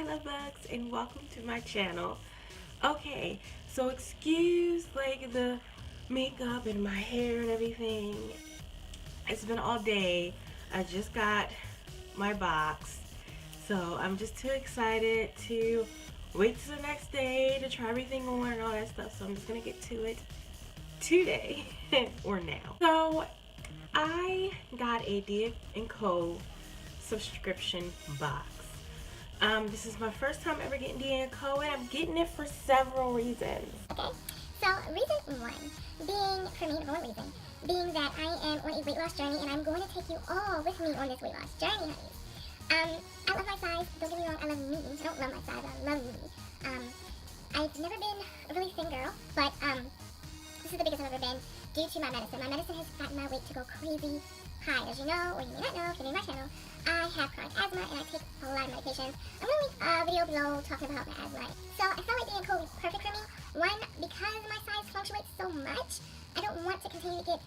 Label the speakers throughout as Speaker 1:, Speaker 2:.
Speaker 1: love bugs, and welcome to my channel. Okay, so excuse like the makeup and my hair and everything. It's been all day. I just got my box, so I'm just too excited to wait till the next day to try everything on and all that stuff. So I'm just gonna get to it today or now. So I got a Dis&co subscription box. This is my first time ever getting Dis&co, and I'm getting it for several reasons.
Speaker 2: Okay, so reason one being, for me, number one reason, being that I am on a weight loss journey and I'm going to take you all with me on this weight loss journey, honey. I love my size, don't get me wrong, I love me. I don't love my size, I love me. I've never been a really thin girl, but this is the biggest I've ever been due to my medicine. My medicine has gotten my weight to go crazy high. As you know, or you may not know if you're new to my channel, I have chronic asthma and I take a lot of medications. I'm going to link a video below talking about my asthma. So I felt like Dis&co was perfect for me. One, because my size fluctuates so much, I don't want to continue to get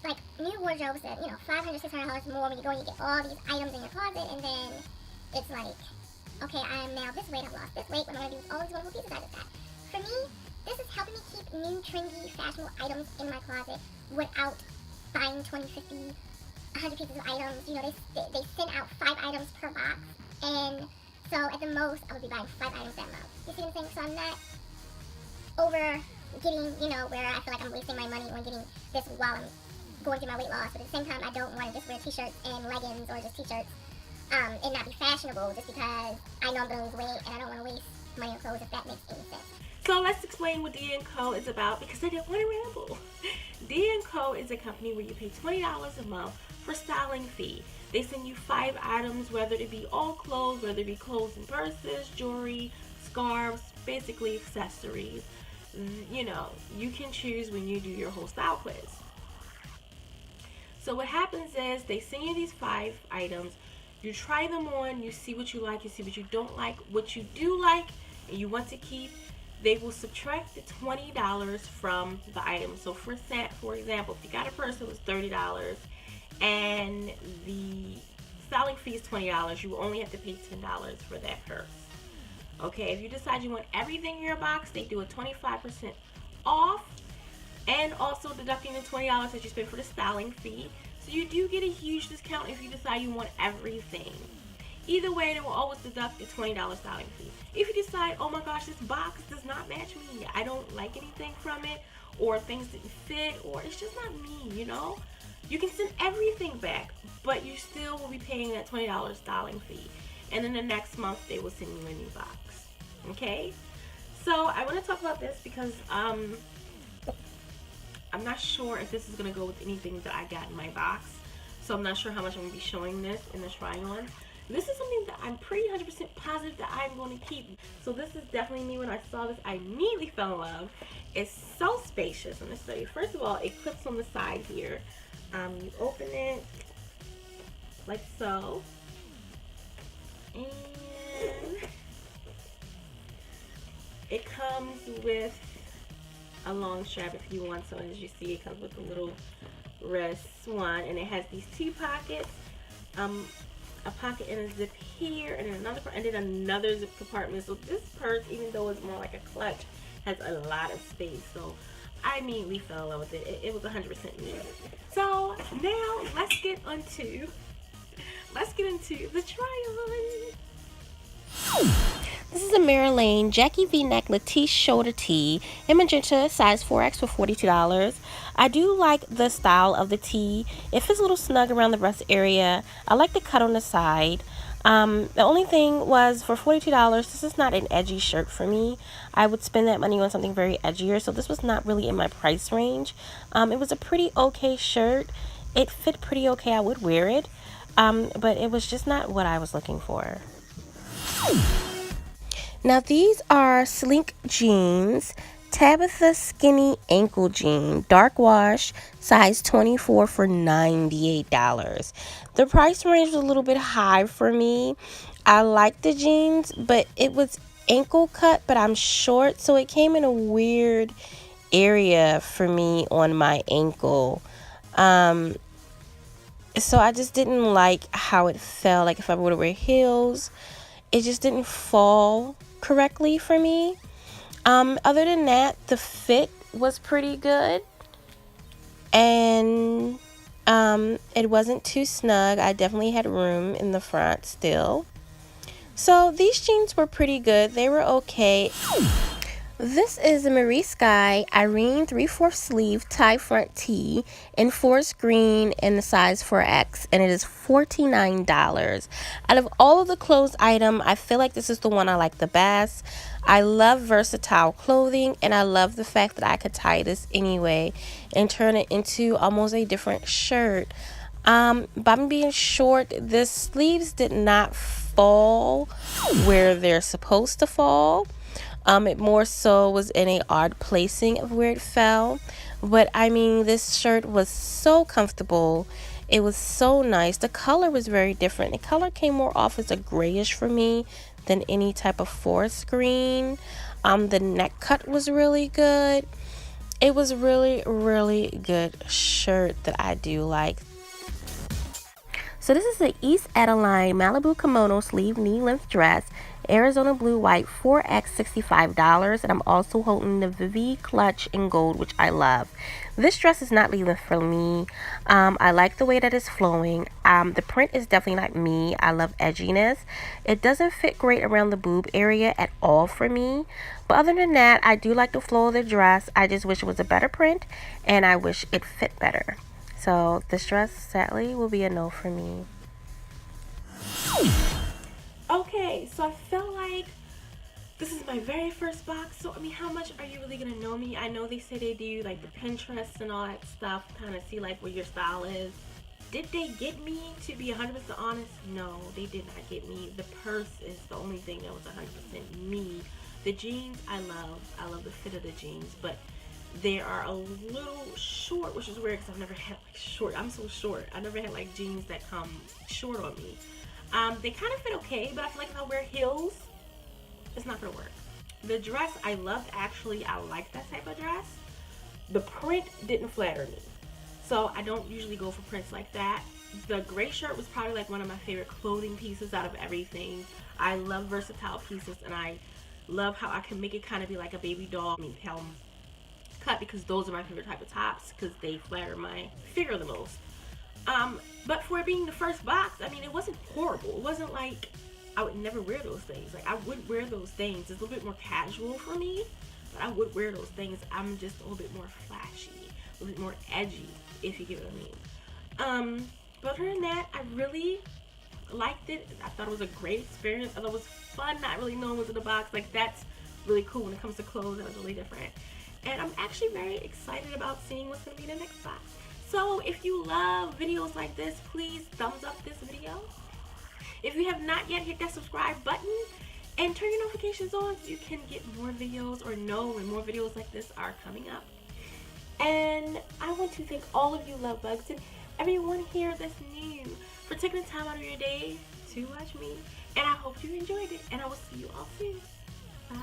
Speaker 2: like new wardrobes that, you know, $500, $600 more when you go and you get all these items in your closet, and then it's like, okay, I am now this weight, I've lost this weight, what am I going to do with all these wonderful pieces I just got? For me, this is helping me keep new, trendy, fashionable items in my closet without buying 20, 50, 100 pieces of items. You know, they send out 5 items per box, and so at the most, I would be buying 5 items that month. You see what I'm saying? So I'm not over getting, you know, where I feel like I'm wasting my money on getting this while I'm going through my weight loss, but at the same time, I don't want to just wear t-shirts and leggings or just t-shirts and not be fashionable just because I know I'm going to lose weight and I don't want to waste money on clothes, if that makes any sense.
Speaker 1: So let's explain what Dis&co is about, because I didn't want to ramble. Dis&co is a company where you pay $20 a month for styling fee. They send you 5 items, whether it be all clothes, whether it be clothes and purses, jewelry, scarves, basically accessories. You know, you can choose when you do your whole style quiz. So what happens is they send you these 5 items. You try them on, you see what you like, you see what you don't like. What you do like and you want to keep, they will subtract the $20 from the item. So for example, if you got a purse that was $30 and the styling fee is $20, you will only have to pay $10 for that purse. Okay, if you decide you want everything in your box, they do a 25% off, and also deducting the $20 that you spend for the styling fee. So you do get a huge discount if you decide you want everything. Either way, they will always deduct the $20 styling fee. If you decide, oh my gosh, this box does not match me, I don't like anything from it, or things didn't fit, or it's just not me, you know, you can send everything back, but you still will be paying that $20 styling fee. And then the next month, they will send you a new box. Okay? So I want to talk about this because I'm not sure if this is going to go with anything that I got in my box. So I'm not sure how much I'm going to be showing this in the try-on. This is something that I'm pretty 100% positive that I'm going to keep. So this is definitely me. When I saw this, I immediately fell in love. It's so spacious. I'm going to show you. First of all, it clips on the side here. You open it like so. And it comes with a long strap if you want. So as you see, it comes with a little wrist one, and it has these 2 pockets, a pocket and a zip here, and then another zip compartment. So this purse, even though it's more like a clutch, has a lot of space. So I immediately fell in love with it. It was 100% me. So now let's get into the try-on. This is a Mary Lane Jackie V-neck Latisse shoulder tee in magenta, size 4X for $42. I do like the style of the tee. It fits a little snug around the breast area. I like the cut on the side. The only thing was, for $42, this is not an edgy shirt for me. I would spend that money on something very edgier, so this was not really in my price range. It was a pretty okay shirt. It fit pretty okay. I would wear it, but it was just not what I was looking for. Now these are Slink jeans, Tabitha skinny ankle jean, dark wash, size 24 for $98. The price range was a little bit high for me. I like the jeans, but it was ankle cut, but I'm short, so it came in a weird area for me on my ankle. So I just didn't like how it felt. Like if I were to wear heels, It just didn't fall correctly for me. Other than that, the fit was pretty good, and it wasn't too snug. I definitely had room in the front still. So these jeans were pretty good. They were okay. This is a Marie Sky Irene 3/4 sleeve tie front tee in forest green in the size 4X, and it is $49. Out of all of the clothes item, I feel like this is the one I like the best. I love versatile clothing, and I love the fact that I could tie this anyway and turn it into almost a different shirt. By me being short, the sleeves did not fall where they're supposed to fall. It more so was in a odd placing of where it fell. But I mean, this shirt was so comfortable. It was so nice. The color was very different. The color came more off as a grayish for me than any type of forest green. The neck cut was really good. It was really, really good shirt that I do like. So this is the East Adeline Malibu Kimono Sleeve Knee Length Dress, Arizona Blue White 4X, $65. And I'm also holding the Vivi Clutch in gold, which I love. This dress is not leaving for me. I like the way that it's flowing. The print is definitely not me. I love edginess. It doesn't fit great around the boob area at all for me. But other than that, I do like the flow of the dress. I just wish it was a better print, and I wish it fit better. So this dress, sadly, will be a no for me.
Speaker 3: Okay, so I felt like this is my very first box. So, I mean, how much are you really going to know me? I know they say they do, like, the Pinterest and all that stuff, kind of see, like, what your style is. Did they get me, to be 100% honest? No, they did not get me. The purse is the only thing that was 100% me. The jeans, I love. I love the fit of the jeans, but they are a little short, which is weird because I've never had like short. I'm so short. I never had like jeans that come short on me. They kind of fit okay, but I feel like if I wear heels, it's not gonna work. The dress I loved, actually. I like that type of dress. The print didn't flatter me, so I don't usually go for prints like that. The gray shirt was probably like one of my favorite clothing pieces out of everything. I love versatile pieces, and I love how I can make it kind of be like a baby doll. I mean, cut, because those are my favorite type of tops because they flatter my figure the most. But for it being the first box, I mean, it wasn't horrible. It wasn't like I would never wear those things. Like, I would wear those things. It's a little bit more casual for me, but I would wear those things. I'm just a little bit more flashy, a little bit more edgy, if you get what I mean. But other than that, I really liked it. I thought it was a great experience. I thought it was fun not really knowing what's in the box. Like, that's really cool when it comes to clothes. That was really different. And I'm actually very excited about seeing what's going to be in the next box. So if you love videos like this, please thumbs up this video. If you have not yet, hit that subscribe button and turn your notifications on so you can get more videos or know when more videos like this are coming up. And I want to thank all of you love bugs and everyone here that's new for taking the time out of your day to watch me. And I hope you enjoyed it. And I will see you all soon. Bye.